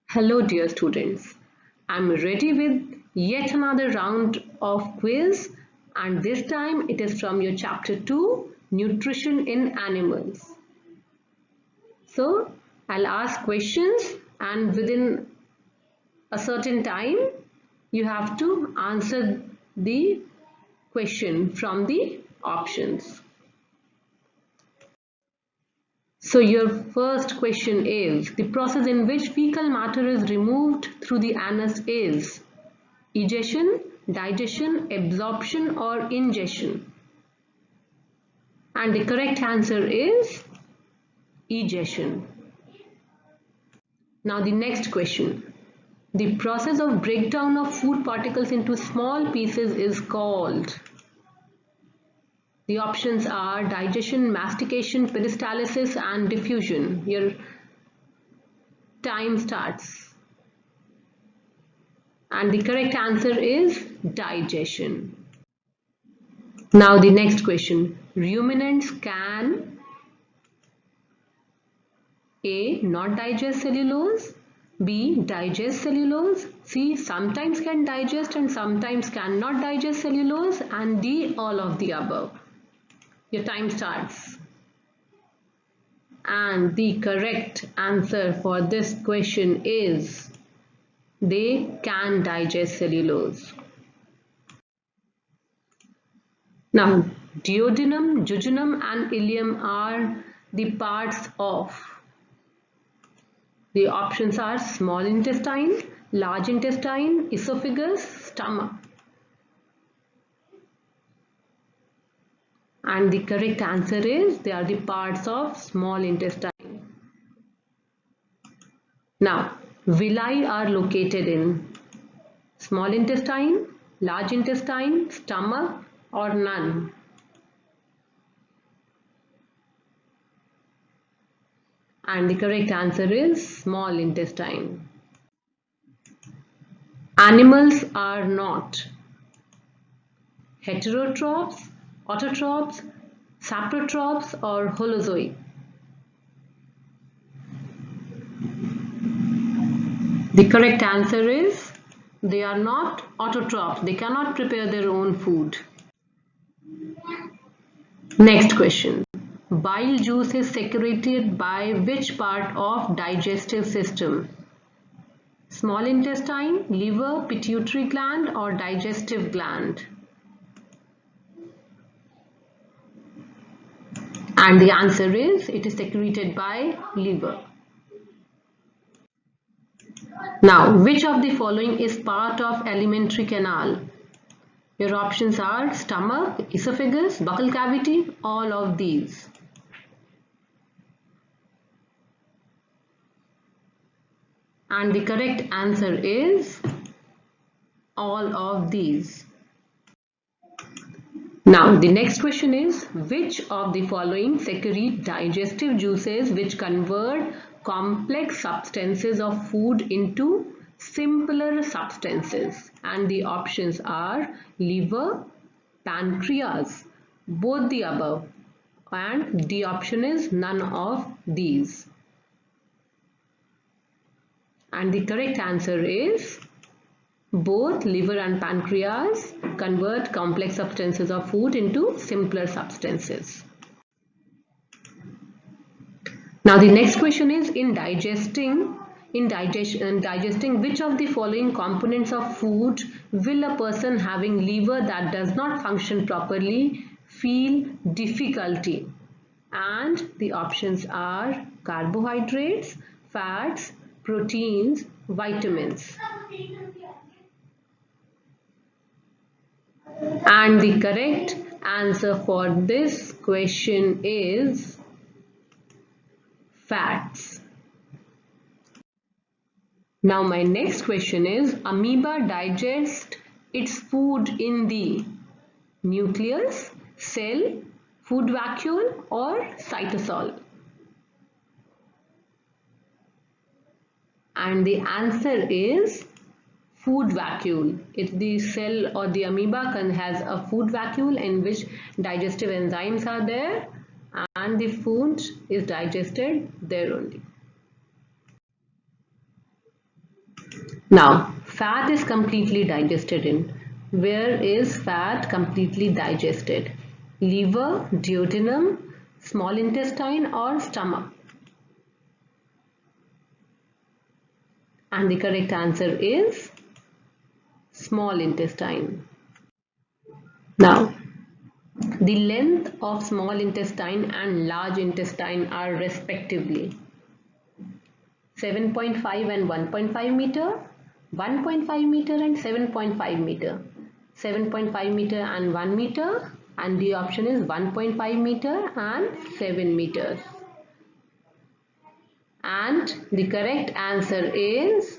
Hello dear students, I'm ready with yet another round of quiz and this time it is from your chapter 2 Nutrition in Animals. So I'll ask questions and within a certain time you have to answer the question from the options. So your first question is, the process in which fecal matter is removed through the anus is egestion, digestion, absorption or ingestion? And the correct answer is egestion. Now the next question. The process of breakdown of food particles into small pieces is called. The options are digestion, mastication, peristalsis and diffusion. Your time starts. And the correct answer is digestion. Now the next question. Ruminants can A. Not digest cellulose, B. Digest cellulose, C. Sometimes can digest and sometimes cannot digest cellulose, and D. All of the above. Your time starts. And the correct answer for this question is they can digest cellulose. Now, duodenum, jejunum and ileum are the parts of. The options are small intestine, large intestine, esophagus, stomach. And the correct answer is they are the parts of small intestine. Now, villi are located in small intestine, large intestine, stomach or none. And the correct answer is small intestine. Animals are not heterotrophs, autotrophs, saprotrophs or holozoic. The correct answer is they are not autotrophs. They cannot prepare their own food. Next question. Bile juice is secreted by which part of digestive system? Small intestine, liver, pituitary gland or digestive gland? And the answer is it is secreted by liver. Now, which of the following is part of alimentary canal? Your options are stomach, esophagus, buccal cavity, all of these. And the correct answer is all of these. Now the next question is, which of the following secrete digestive juices which convert complex substances of food into simpler substances? And the options are liver, pancreas, both the above, and the option is none of these. And the correct answer is both liver and pancreas convert complex substances of food into simpler substances. Now the next question is, in digesting which of the following components of food will a person having liver that does not function properly feel difficulty? And the options are carbohydrates, fats, proteins, vitamins. And the correct answer for this question is fats. Now my next question is, amoeba digests its food in the nucleus, cell, food vacuole or cytosol? And the answer is food vacuole. It's the cell or the amoeba has a food vacuole in which digestive enzymes are there and the food is digested there only. Now, fat is completely digested in. Where is fat completely digested? Liver, duodenum, small intestine or stomach? And the correct answer is small intestine. Now, the length of small intestine and large intestine are respectively 7.5 and 1.5 meter, 1.5 meter and 7.5 meter, 7.5 meter and 1 meter, and the option is 1.5 meter and 7 meters. And the correct answer is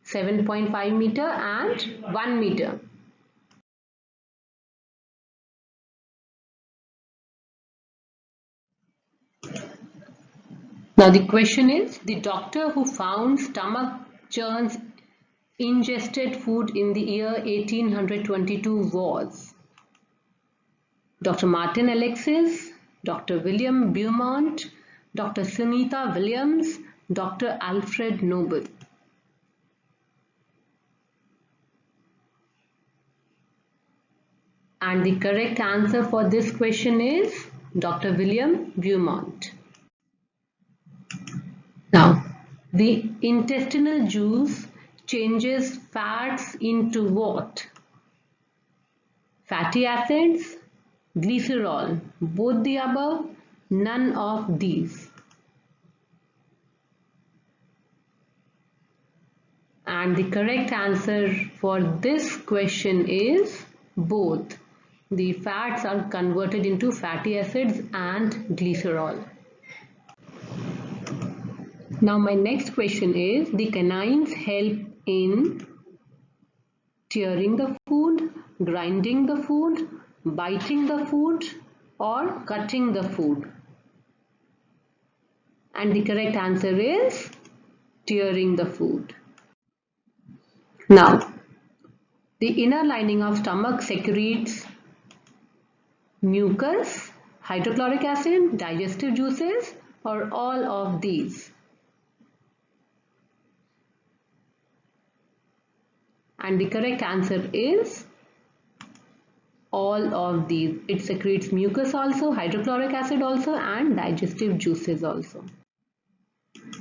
7.5 meter and 1 meter. Now the question is, the doctor who found stomach churns ingested food in the year 1822 was Dr. Martin Alexis, Dr. William Beaumont, Dr. Sunita Williams, Dr. Alfred Nobel. And the correct answer for this question is Dr. William Beaumont. Now, the intestinal juice changes fats into what? Fatty acids, glycerol, both the above, none of these. And the correct answer for this question is both. The fats are converted into fatty acids and glycerol. Now my next question is, the canines help in tearing the food, grinding the food, biting the food or cutting the food? And the correct answer is tearing the food. Now, the inner lining of stomach secretes mucus, hydrochloric acid, digestive juices or all of these? And the correct answer is all of these. It secretes mucus also, hydrochloric acid also and digestive juices also.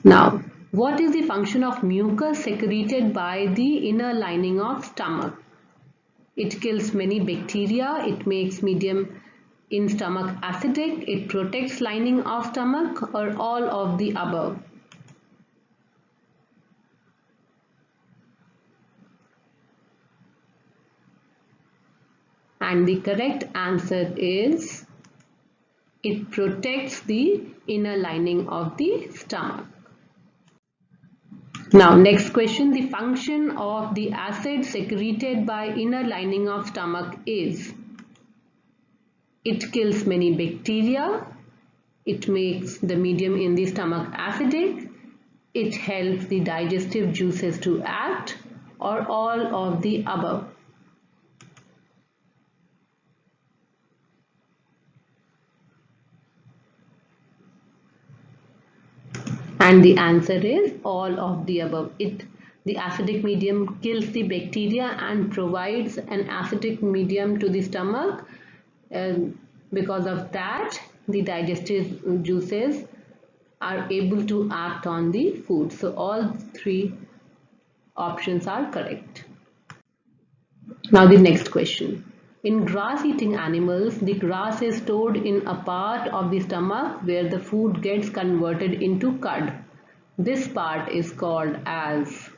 Now, what is the function of mucus secreted by the inner lining of stomach? It kills many bacteria, it makes medium in stomach acidic, it protects lining of stomach or all of the above? And the correct answer is it protects the inner lining of the stomach. Now next question, the function of the acid secreted by inner lining of stomach is it kills many bacteria, it makes the medium in the stomach acidic, it helps the digestive juices to act or all of the above? And the answer is all of the above. The acidic medium kills the bacteria and provides an acidic medium to the stomach. Because of that, the digestive juices are able to act on the food. So all three options are correct. Now the next question. In grass-eating animals, the grass is stored in a part of the stomach where the food gets converted into cud. This part is called as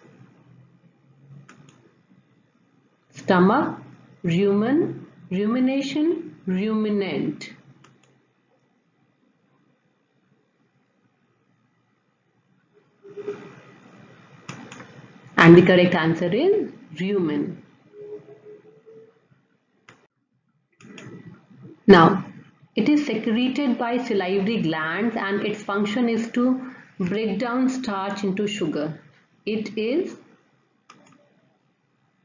stomach, rumen, rumination, ruminant. And the correct answer is rumen. Now, it is secreted by salivary glands and its function is to break down starch into sugar. It is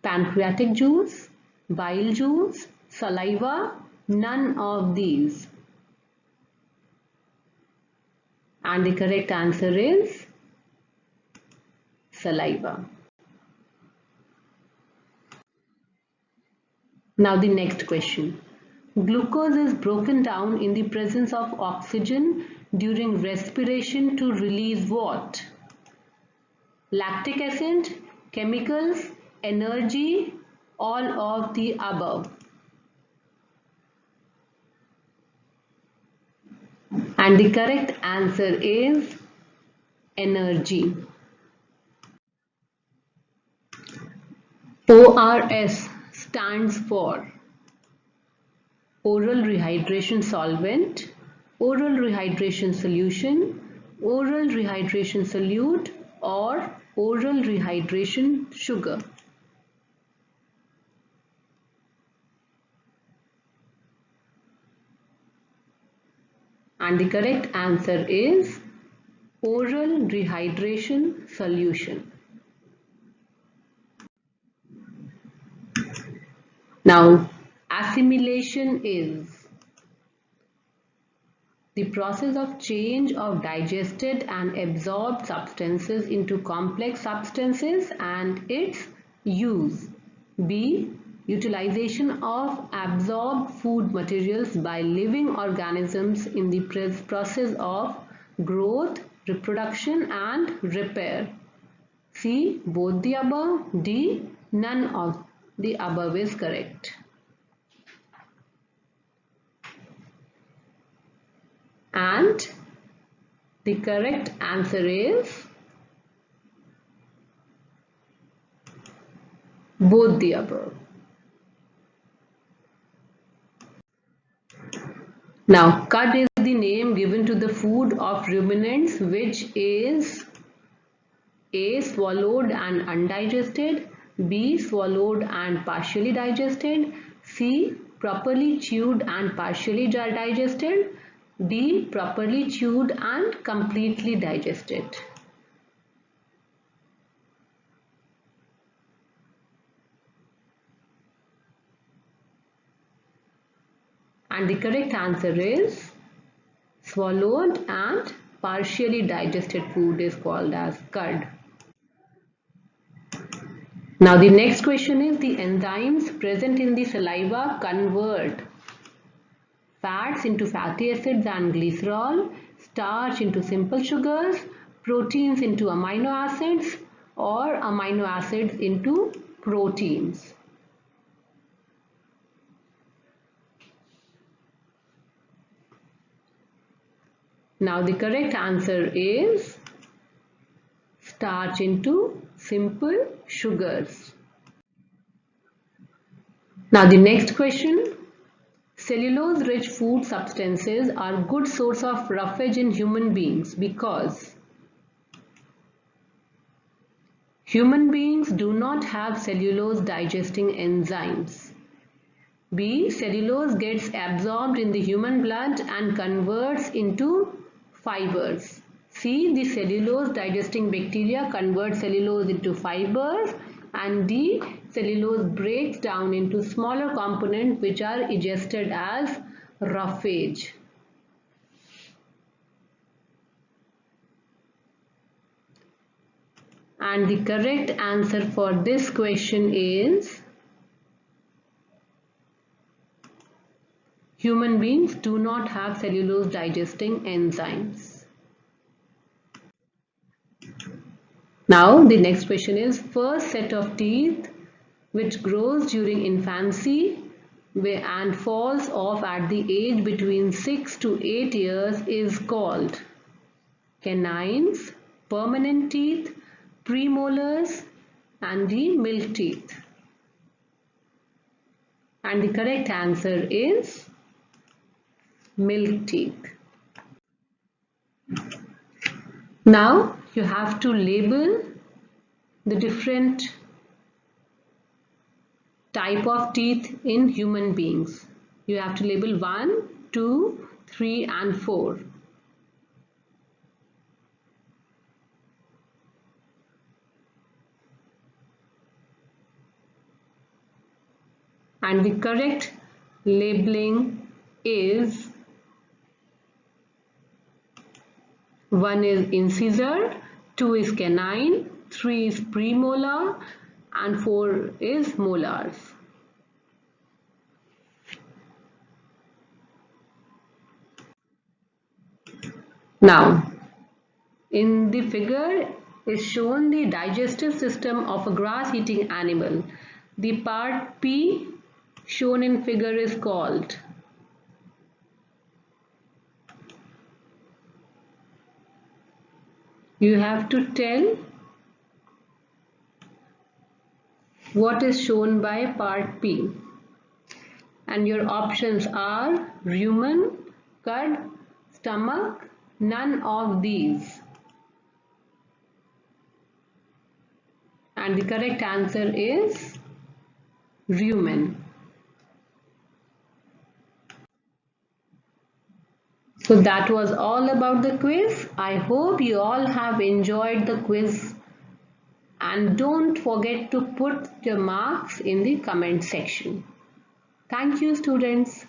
pancreatic juice, bile juice, saliva, none of these. And the correct answer is saliva. Now the next question. Glucose is broken down in the presence of oxygen during respiration to release what? Lactic acid, chemicals, energy, all of the above. And the correct answer is energy. ORS stands for oral rehydration solvent, oral rehydration solution, oral rehydration solute, or oral rehydration sugar. And the correct answer is oral rehydration solution. Now, assimilation is the process of change of digested and absorbed substances into complex substances and its use. B. Utilization of absorbed food materials by living organisms in the process of growth, reproduction and repair. C. Both the above. D. None of the above is correct. And the correct answer is both the above. Now, cud is the name given to the food of ruminants which is A. Swallowed and undigested, B. Swallowed and partially digested, C. Properly chewed and partially digested, D. Properly chewed and completely digested. And the correct answer is swallowed and partially digested food is called as cud. Now the next question is the enzymes present in the saliva convert fats into fatty acids and glycerol, starch into simple sugars, proteins into amino acids, or amino acids into proteins. Now the correct answer is starch into simple sugars. Now the next question. Cellulose-rich food substances are good source of roughage in human beings because human beings do not have cellulose digesting enzymes. B. Cellulose gets absorbed in the human blood and converts into fibers. C. The cellulose digesting bacteria convert cellulose into fibers, and D. Cellulose breaks down into smaller components which are digested as roughage. And the correct answer for this question is human beings do not have cellulose digesting enzymes. Now the next question is first set of teeth which grows during infancy and falls off at the age between 6 to 8 years is called canines, permanent teeth, premolars and the milk teeth. And the correct answer is milk teeth. Now you have to label the different type of teeth in human beings. You have to label 1, 2, 3 and 4. And the correct labeling is 1 is incisor, 2 is canine, 3 is premolar, and 4 is molars. Now, in the figure is shown the digestive system of a grass-eating animal. The part P shown in figure is called you have to tell what is shown by part P, and your options are rumen, cud, stomach, none of these. And the correct answer is rumen. So that was all about the quiz. I hope you all have enjoyed the quiz, and don't forget to put your marks in the comment section. Thank you, students.